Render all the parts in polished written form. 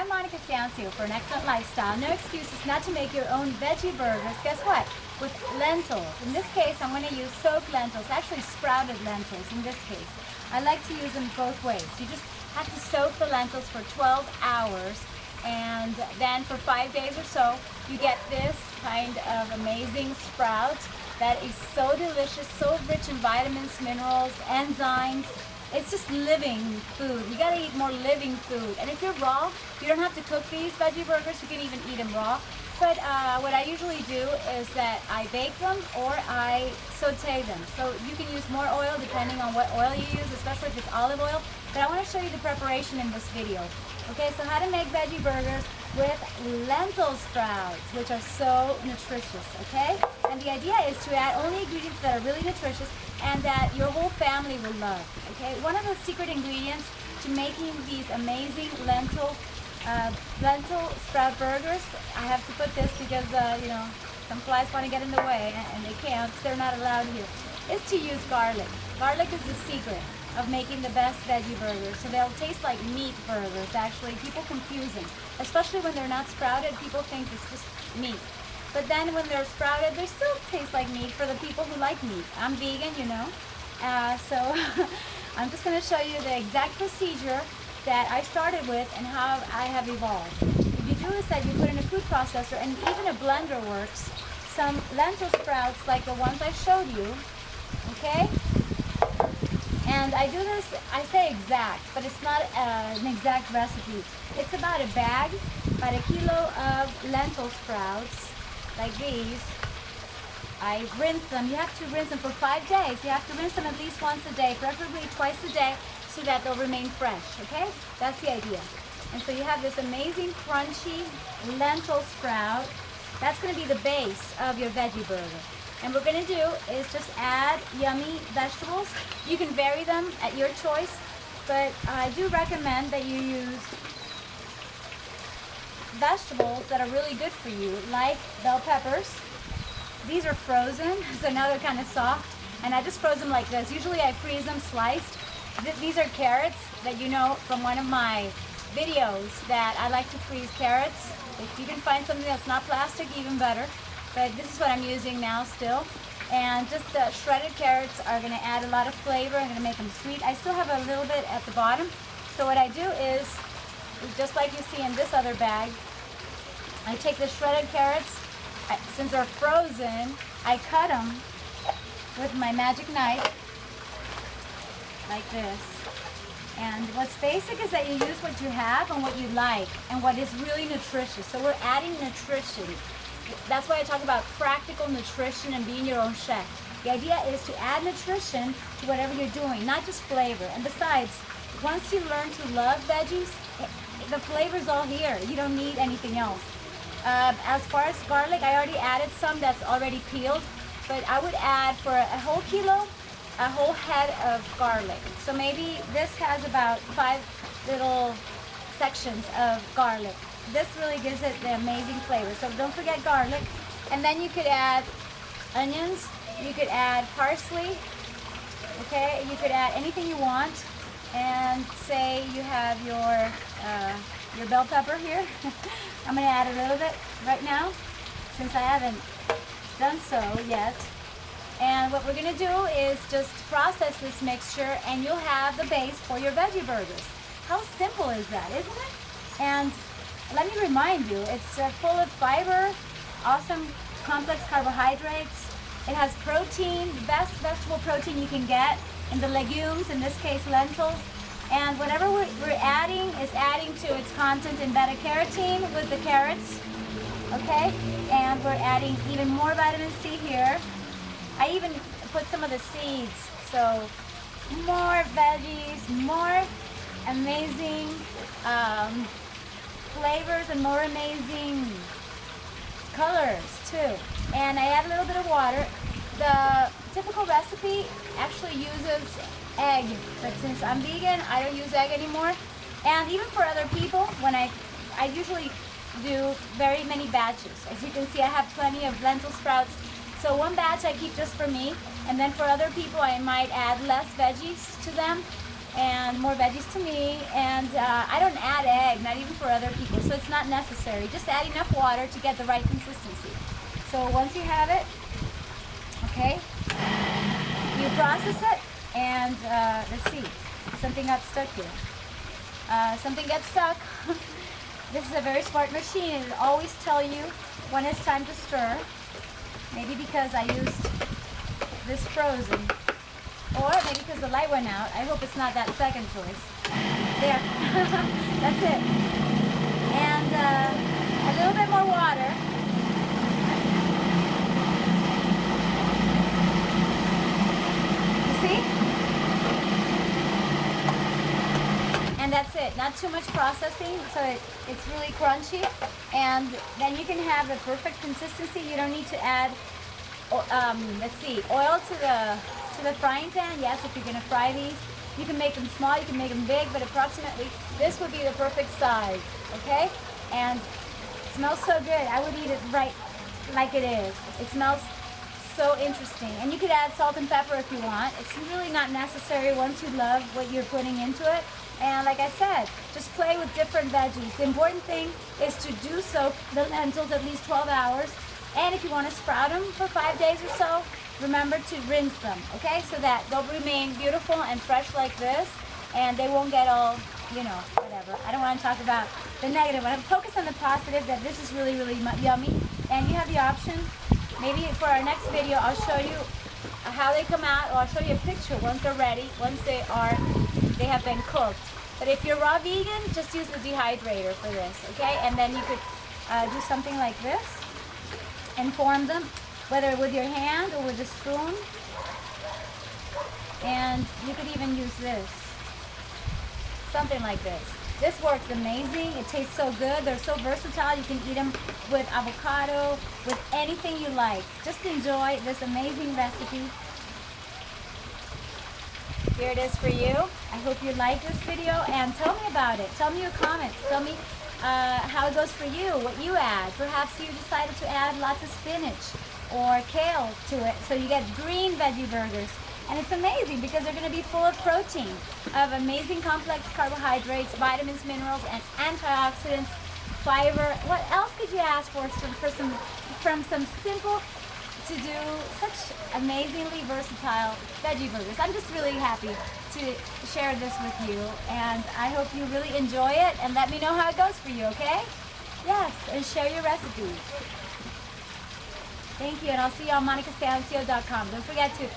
I'm Monica Sancio for an excellent lifestyle. No excuses not to make your own veggie burgers. Guess what? With lentils. In this case, I'm going to use soaked lentils, actually sprouted lentils in this case. I like to use them both ways. You just have to soak the lentils for 12 hours, and then for 5 days or so, you get this kind of amazing sprout that is so delicious, so rich in vitamins, minerals, enzymes. It's just living food. You gotta eat more living food. And if you're raw, you don't have to cook these veggie burgers. You can even eat them raw. But what I usually do is that I bake them or I saute them. So you can use more oil depending on what oil you use, especially if it's olive oil. But I want to show you the preparation in this video. Okay, so how to make veggie burgers with lentil sprouts, which are so nutritious, okay? And the idea is to add only ingredients that are really nutritious and that your whole family will love, okay? One of the secret ingredients to making these amazing lentil sprout burgers, I have to put this because, you know, some flies want to get in the way and they can't, they're not allowed here, is to use garlic. Garlic is the secret of making the best veggie burgers. So they'll taste like meat burgers, actually. People confuse them. Especially when they're not sprouted, people think it's just meat. But then when they're sprouted, they still taste like meat for the people who like meat. I'm vegan, you know. So I'm just going to show you the exact procedure that I started with and how I have evolved. What you do is that you put in a food processor, and even a blender works, some lentil sprouts like the ones I showed you, okay? And I do this, I say exact, but it's not an exact recipe. It's about a bag, about a kilo of lentil sprouts, like these. I rinse them. You have to rinse them for 5 days. You have to rinse them at least once a day, preferably twice a day, so that they'll remain fresh, okay? That's the idea. And so you have this amazing crunchy lentil sprout. That's going to be the base of your veggie burger. And what we're going to do is just add yummy vegetables. You can vary them at your choice, but I do recommend that you use vegetables that are really good for you, like bell peppers. These are frozen, so now they're kind of soft, and I just froze them like this. Usually I freeze them sliced. These are carrots that you know from one of my videos that I like to freeze carrots. If you can find something that's not plastic, even better. But this is what I'm using now still. And just the shredded carrots are going to add a lot of flavor. I'm going to make them sweet. I still have a little bit at the bottom. So what I do is just like you see in this other bag, I take the shredded carrots. Since they're frozen, I cut them with my magic knife like this. And what's basic is that you use what you have and what you like and what is really nutritious. So we're adding nutrition. That's why I talk about practical nutrition and being your own chef. The idea is to add nutrition to whatever you're doing, not just flavor. And besides, once you learn to love veggies, the flavor's all here. You don't need anything else. As far as garlic, I already added some that's already peeled, but I would add for a whole kilo, a whole head of garlic. So maybe this has about 5 little sections of garlic. This really gives it the amazing flavor. So don't forget garlic. And then you could add onions. You could add parsley. Okay, you could add anything you want. And say you have your bell pepper here. I'm going to add a little bit right now, since I haven't done so yet. And what we're going to do is just process this mixture, and you'll have the base for your veggie burgers. How simple is that, isn't it? And let me remind you, it's full of fiber, awesome complex carbohydrates. It has protein, the best vegetable protein you can get in the legumes, in this case lentils. And whatever we're adding is adding to its content in beta-carotene with the carrots, okay? And we're adding even more vitamin C here. I even put some of the seeds, so more veggies, more amazing flavors and more amazing colors too. And I add a little bit of water. The typical recipe actually uses egg, but since I'm vegan, I don't use egg anymore. And even for other people, when I usually do very many batches. As you can see, I have plenty of lentil sprouts. So one batch I keep just for me, and then for other people I might add less veggies to them. and more veggies to me, and I don't add egg, not even for other people, so it's not necessary. Just add enough water to get the right consistency. So once you have it, okay, you process it, and let's see, something got stuck here. Something gets stuck. This is a very smart machine. It'll always tell you when it's time to stir. Maybe because I used this frozen, or maybe because the light went out. I hope it's not that second choice. There. That's it. And a little bit more water. You see? And that's it. Not too much processing, so it's really crunchy. And then you can have the perfect consistency. You don't need to add, let's see, oil to the frying pan. Yes, if you're gonna fry these, you can make them small, you can make them big, but approximately this would be the perfect size. Okay? And it smells so good. I would eat it right like it is. It smells so interesting. And you could add salt and pepper if you want. It's really not necessary once you love what you're putting into it. And like I said, just play with different veggies. The important thing is to do soak the lentils at least 12 hours. And if you want to sprout them for 5 days or so, remember to rinse them, okay? So that they'll remain beautiful and fresh like this, and they won't get all, you know, whatever. I don't want to talk about the negative. I want to focus on the positive, that this is really, really yummy. And you have the option, maybe for our next video, I'll show you how they come out, or I'll show you a picture once they're ready, once they have been cooked. But if you're raw vegan, just use the dehydrator for this, okay? And then you could do something like this and form them, whether with your hand or with a spoon. And you could even use this, something like this. This works amazing. It tastes so good. They're so versatile. You can eat them with avocado, with anything you like. Just enjoy this amazing recipe. Here it is for you. I hope you like this video, and tell me about it. Tell me your comments. Tell me how it goes for you, what you add. Perhaps you decided to add lots of spinach or kale to it, so you get green veggie burgers. And it's amazing because they're going to be full of protein, of amazing complex carbohydrates, vitamins, minerals, and antioxidants, fiber. What else could you ask for from some simple to do such amazingly versatile veggie burgers? I'm just really happy to share this with you, and I hope you really enjoy it, and let me know how it goes for you, okay? Yes, and share your recipes. Thank you, and I'll see you on monicasancio.com. Don't forget to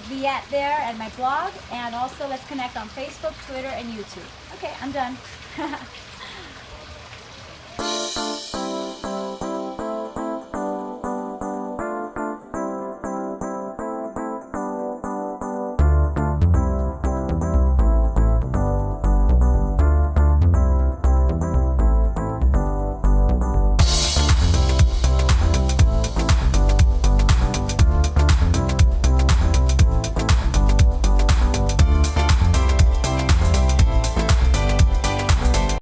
be there at my blog, and also let's connect on Facebook, Twitter, and YouTube. Okay, I'm done.